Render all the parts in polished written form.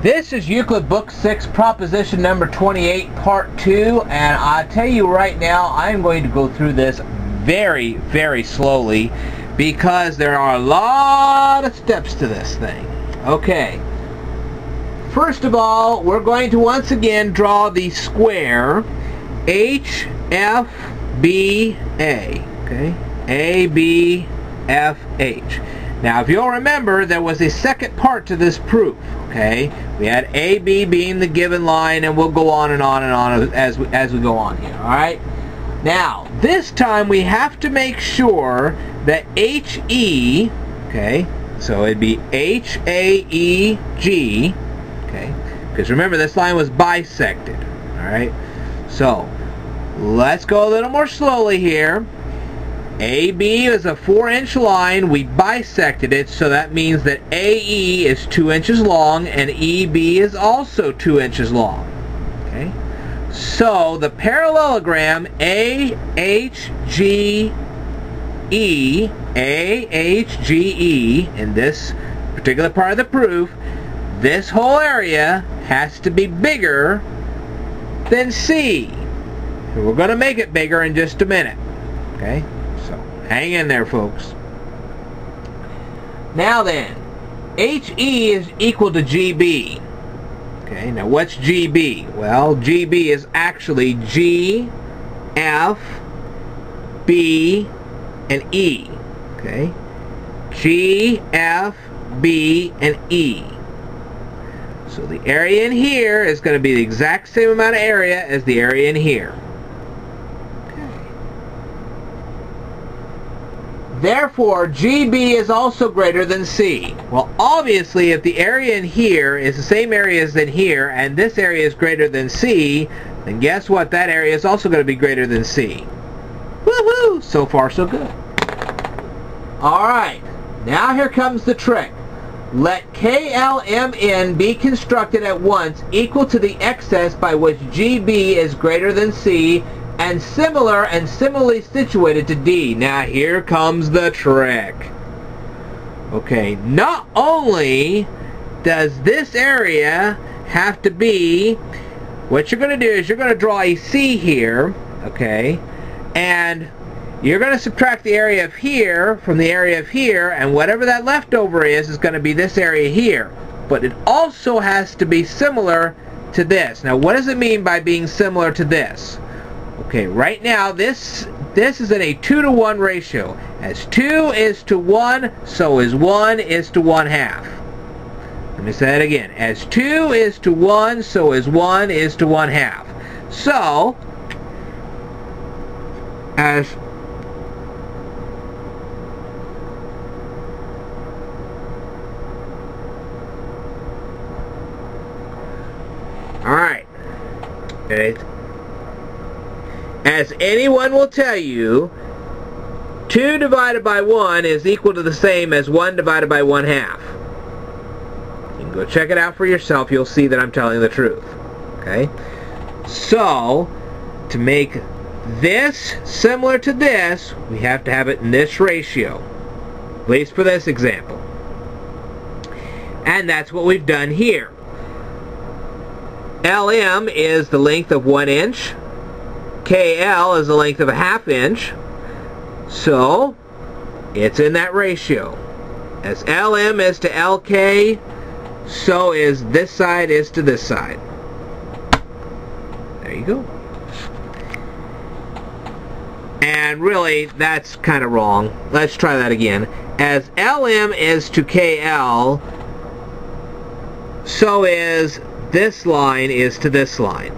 This is Euclid Book 6, proposition number 28, part 2, and I tell you right now, I'm going to go through this very, very slowly because there are a lot of steps to this thing. Okay. First of all, we're going to once again draw the square HFBA. Okay? ABFH. Now, if you'll remember, there was a second part to this proof. Okay, we had AB being the given line, and we'll go on and on and on as we go on here. All right. Now, this time we have to make sure that HE. Okay, so it'd be HAEG. Okay, because remember this line was bisected. All right. So let's go a little more slowly here. AB is a 4-inch line. We bisected it, so that means that AE is 2 inches long and EB is also 2 inches long. Okay? So the parallelogram AHGE in this particular part of the proof, this whole area has to be bigger than C. And we're going to make it bigger in just a minute. Okay? Hang in there, folks. Now then, HE is equal to GB. Okay, now what's GB? Well, GB is actually G, F, B, and E. Okay? G, F, B, and E. So the area in here is going to be the exact same amount of area as the area in here. Therefore, GB is also greater than C. Well, obviously, if the area in here is the same area as in here, and this area is greater than C, then guess what? That area is also going to be greater than C. Woohoo! So far, so good. Alright, now here comes the trick. Let KLMN be constructed at once equal to the excess by which GB is greater than C, and similarly situated to D. Now here comes the trick. Okay, not only does this area have to be, what you're going to do is you're going to draw a C here, okay, and you're going to subtract the area of here from the area of here, and whatever that leftover is going to be this area here. But it also has to be similar to this. Now what does it mean by being similar to this? Okay, right now this is in a 2-to-1 ratio. As 2 is to 1, so is 1 is to 1/2. Let me say that again. As 2 is to 1, so is 1 is to 1/2. So, as alright. Okay. As anyone will tell you, 2 divided by 1 is equal to the same as 1 divided by 1/2. You can go check it out for yourself. You'll see that I'm telling the truth. Okay? So, to make this similar to this, we have to have it in this ratio. At least for this example. And that's what we've done here. LM is the length of 1 inch. KL is the length of a 1/2 inch, so it's in that ratio. As LM is to LK, so is this side is to this side. There you go. And really, that's kind of wrong. Let's try that again. As LM is to KL, so is this line is to this line.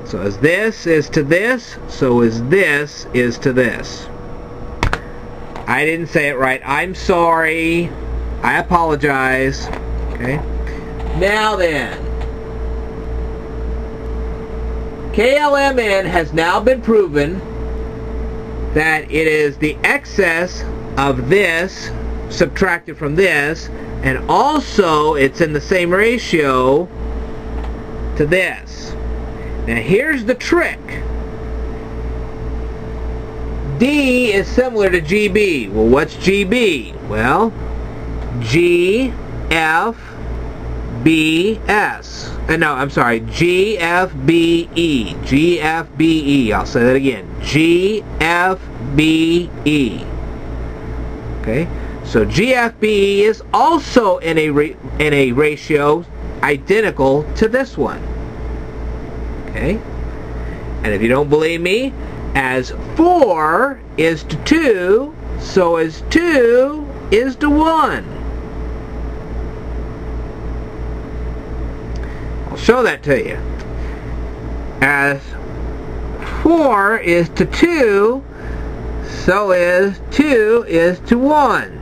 So as this is to this, so as this is to this. I didn't say it right. I'm sorry. I apologize. Okay. Now then, KLMN has now been proven that it is the excess of this subtracted from this, and also it's in the same ratio to this. Now here's the trick. D is similar to GB. Well, what's GB? Well, G, F, No, I'm sorry, GFBE. GFBE. I'll say that again. GFBE. Okay? So GFBE is also in a ratio identical to this one. Okay? And if you don't believe me, as 4 is to 2, so as 2 is to 1. I'll show that to you. As 4 is to 2, so is 2 is to 1.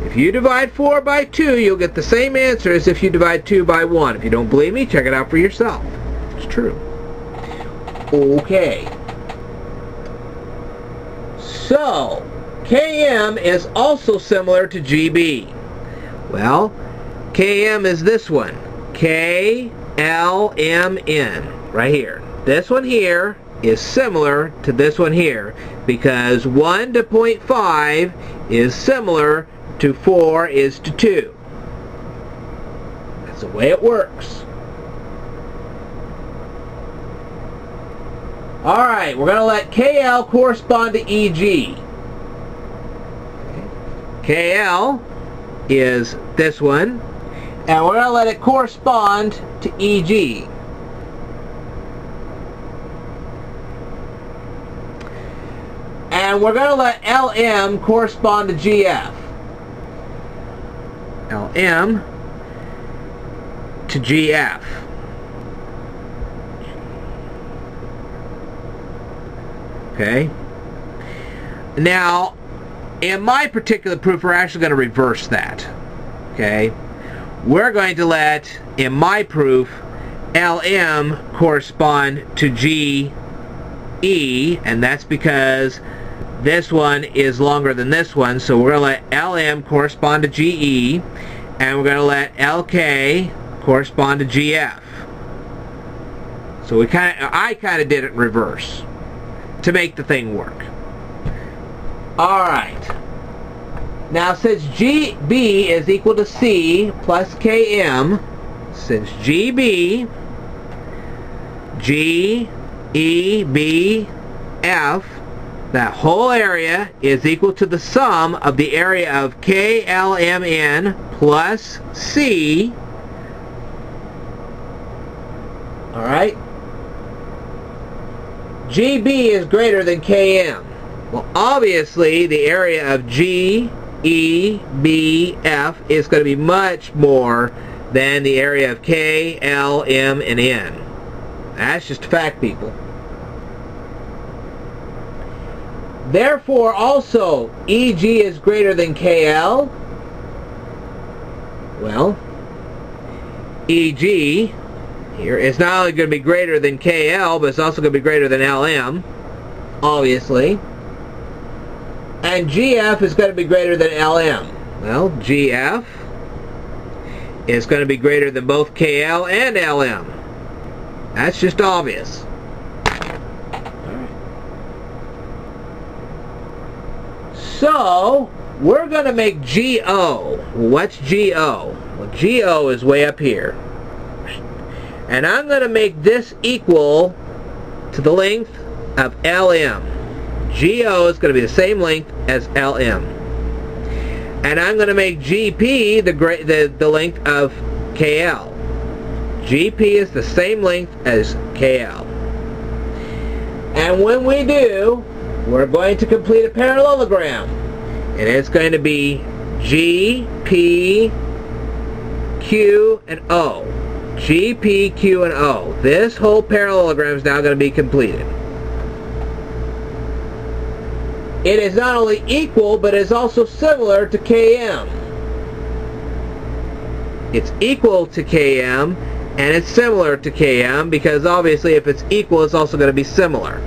If you divide 4 by 2, you'll get the same answer as if you divide 2 by 1. If you don't believe me, check it out for yourself. It's true. Okay. So, Km is also similar to GB. Well, Km is this one. KLMN. Right here. This one here is similar to this one here because 1 to 0.5 is similar to 4 is to 2. That's the way it works. Alright, we're going to let KL correspond to EG. KL is this one, and we're going to let it correspond to EG. And we're going to let LM correspond to GF. LM to GF. Okay. Now, in my particular proof, we're actually going to reverse that. Okay. We're going to let, in my proof, LM correspond to GE, and that's because this one is longer than this one, so we're going to let LM correspond to GE, and we're going to let LK correspond to GF. So I kind of did it in reverse to make the thing work. Alright. Now since GB is equal to C plus KM, since GB, G, E, B, F, that whole area is equal to the sum of the area of KLMN plus C. Alright? GB is greater than KM. Well, obviously, the area of G, E, B, F is going to be much more than the area of K, L, M, and N. That's just a fact, people. Therefore, also, EG is greater than KL. Well, EG here is not only going to be greater than KL, but it's also going to be greater than LM, obviously. And GF is going to be greater than LM. Well, GF is going to be greater than both KL and LM. That's just obvious. So, we're going to make GO. What's GO? Well, GO is way up here. And I'm going to make this equal to the length of LM. GO is going to be the same length as LM. And I'm going to make GP the length of KL. GP is the same length as KL. And when we do, we're going to complete a parallelogram. And it's going to be G, P, Q, and O. G, P, Q, and O. This whole parallelogram is now going to be completed. It is not only equal, but is also similar to KM. It's equal to KM, and it's similar to KM, because obviously if it's equal, it's also going to be similar.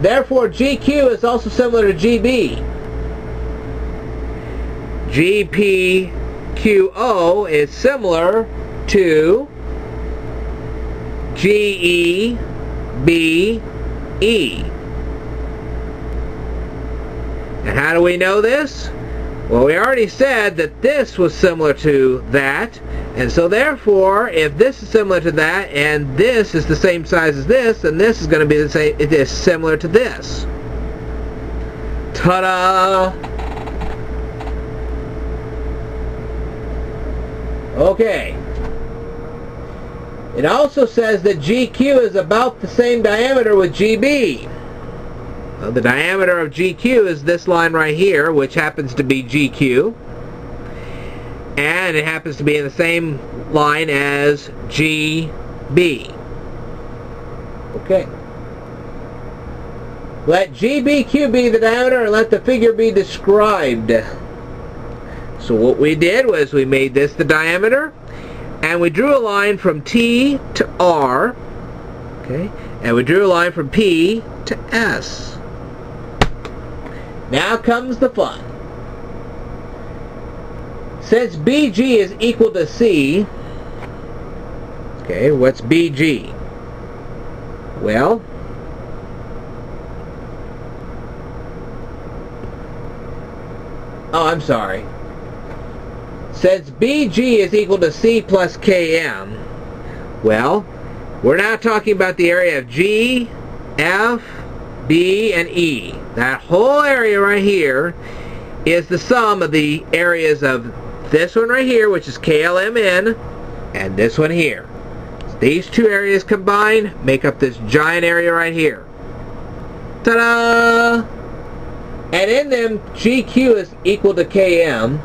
Therefore, GQ is also similar to GB. GPQO is similar to GEBE. And how do we know this? Well, we already said that this was similar to that, and so therefore, if this is similar to that, and this is the same size as this, then this is going to be the same. It is similar to this. Ta-da! Okay. It also says that GQ is about the same diameter with GB. Well, the diameter of GQ is this line right here, which happens to be GQ. And it happens to be in the same line as GB. Okay. Let GBQ be the diameter and let the figure be described. So what we did was we made this the diameter, and we drew a line from T to R, okay, and we drew a line from P to S. Now comes the fun. Since BG is equal to C, okay, what's BG? Well, oh, I'm sorry. Since BG is equal to C plus KM, well, we're now talking about the area of G, F, B, and E. That whole area right here is the sum of the areas of this one right here, which is KLMN, and this one here. So these two areas combined make up this giant area right here. Ta-da! And in them, GQ is equal to KM.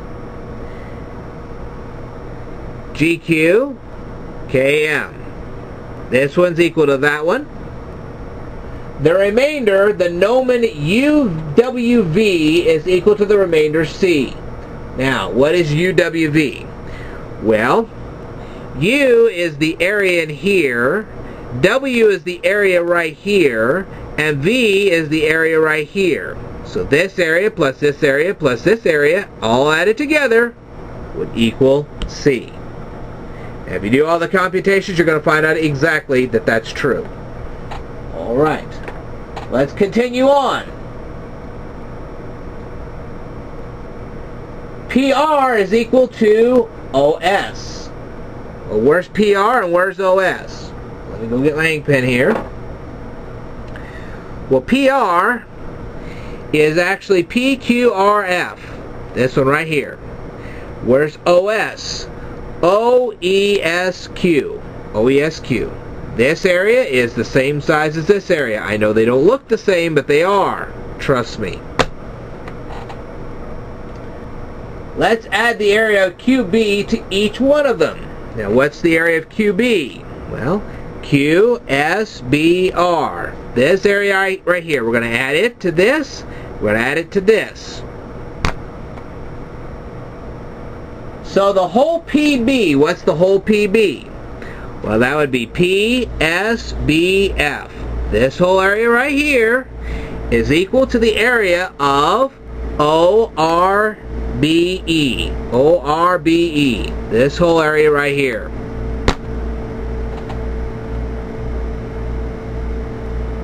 GQ, KM. This one's equal to that one. The remainder, the nomen UWV, is equal to the remainder C. Now, what is UWV? Well, U is the area in here, W is the area right here, and V is the area right here. So this area plus this area plus this area, all added together, would equal C. And if you do all the computations, you're going to find out exactly that that's true. All right. Let's continue on. PR is equal to OS. Well, where's PR and where's OS? Let me go get my ink pen here. Well, PR is actually PQRF. This one right here. Where's OS? OESQ. OESQ. This area is the same size as this area. I know they don't look the same, but they are. Trust me. Let's add the area of QB to each one of them. Now, what's the area of QB? Well, QSBR. This area right here, we're going to add it to this. We're going to add it to this. So the whole PB, what's the whole PB? Well, that would be PSBF. This whole area right here is equal to the area of ORBE. ORBE. This whole area right here.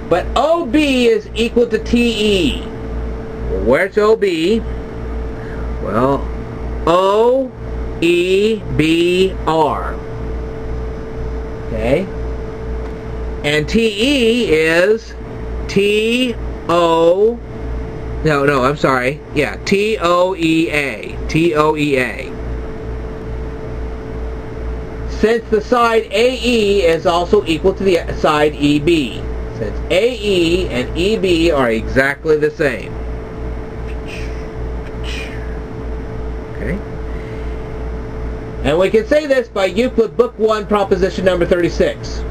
But OB is equal to TE. Well, where's OB? Well, OEBR. Okay? And TE is TO... No, I'm sorry. Yeah, TOEA. TOEA. Since the side AE is also equal to the side EB. Since AE and EB are exactly the same. Okay? And we can say this by Euclid Book 1, proposition number 36.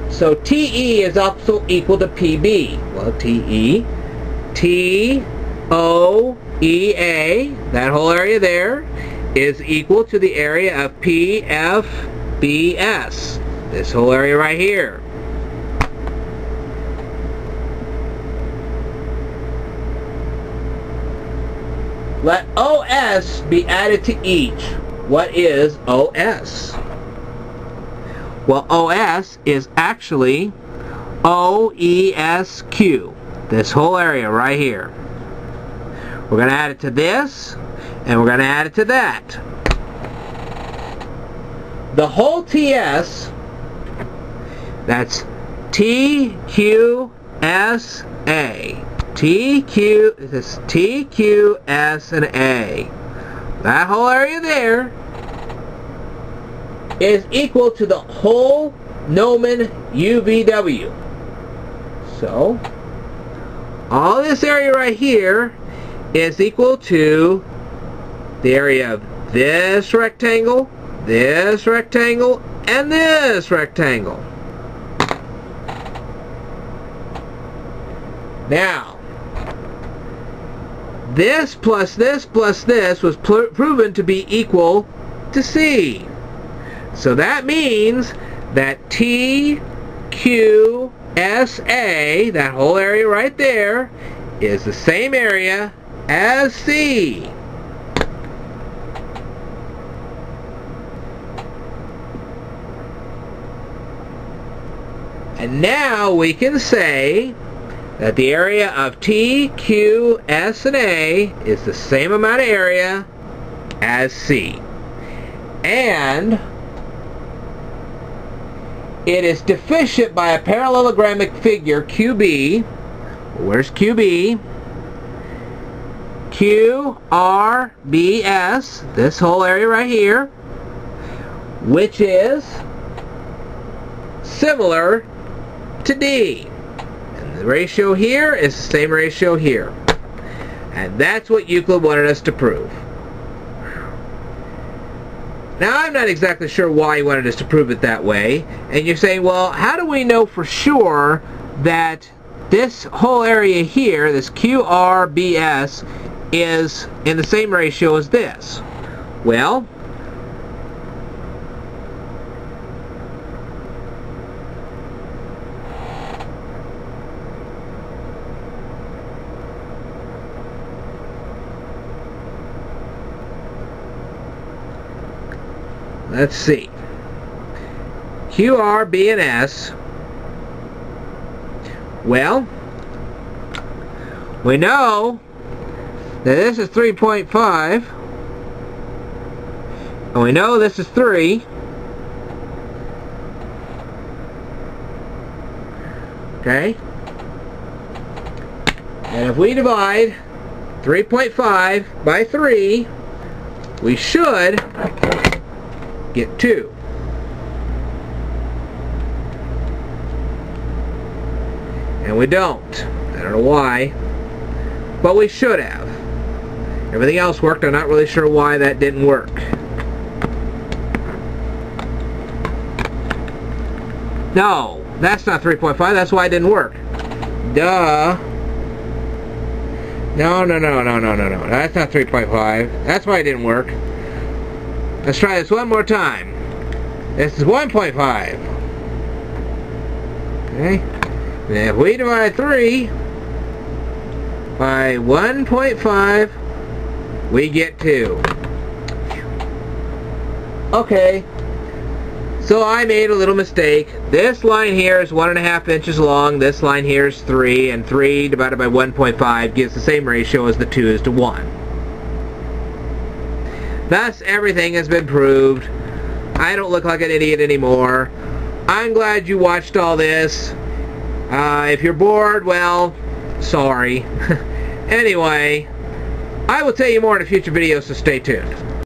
So TE is also equal to PB. Well, TE, TOEA, that whole area there, is equal to the area of PFBS. This whole area right here. Let OS be added to each. What is OS? Well, OS is actually OESQ. This whole area right here. We're going to add it to this, and we're going to add it to that. The whole TS, that's T, Q, S, A. T, Q, this is T, Q, S, and A. That whole area there is equal to the whole gnomon UVW. So, all this area right here is equal to the area of this rectangle, and this rectangle. Now, this plus this plus this was proven to be equal to C. So that means that T, Q, S, A, that whole area right there, is the same area as C. And now we can say that the area of T, Q, S, and A is the same amount of area as C. And it is deficient by a parallelogramic figure, QB. Where's QB? QRBS, this whole area right here, which is similar to D. And the ratio here is the same ratio here. And that's what Euclid wanted us to prove. Now, I'm not exactly sure why he wanted us to prove it that way. And you're saying, well, how do we know for sure that this whole area here, this QRBS, is in the same ratio as this? Well, let's see. Q, R, B, and S. Well, we know that this is 3.5. And we know this is 3. Okay? And if we divide 3.5 by 3, we should get 2. And we don't. I don't know why, but we should have. Everything else worked. I'm not really sure why that didn't work. No, that's not 3.5. That's why it didn't work. Duh. No. That's not 3.5. That's why it didn't work. Let's try this one more time. This is 1.5. Okay? And if we divide 3 by 1.5, we get 2. Okay. So I made a little mistake. This line here is 1.5 inches long. This line here is 3. And 3 divided by 1.5 gives the same ratio as the 2 is to 1. Thus, everything has been proved. I don't look like an idiot anymore. I'm glad you watched all this. If you're bored, well, sorry. Anyway, I will tell you more in a future video, so stay tuned.